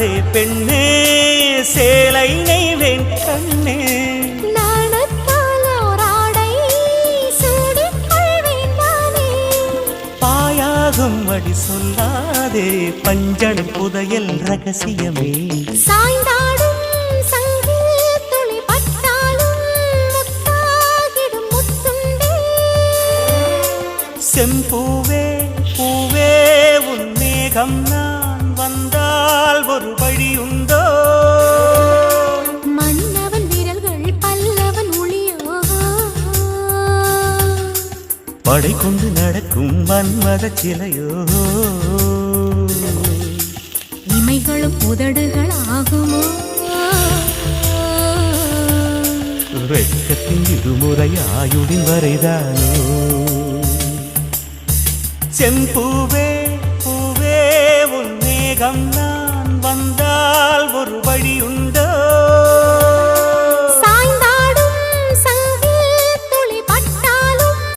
சொல்லாதே பெண்ணே சேலை நெய்வேன் கண்ணே பாயாகும் அடி சொல்லாதே பஞ்சனை புதையல் ரகசியமே சாய்ந்தாடும் சங்கில் துளி பட்டாலும் முத்தாகிடும் முத்துண்டே செம்பூவே பூவே உன் மேகம் நான் வந்தால் ஒரு வழியுண்டோ மன்னவன் விரல்கள் பல்லவன் ஒளியோ படை கொண்டு நடக்கும் மன்மத சிலையோ இமைகளும் உதடுகள் ஆகுமோ வெட்கத்தின் இருமுறை ஆயுடின் வரைதானோ செம்பூவே பூவே உன் மேகம் நான் வந்தால் ஒரு வழியுண்டோ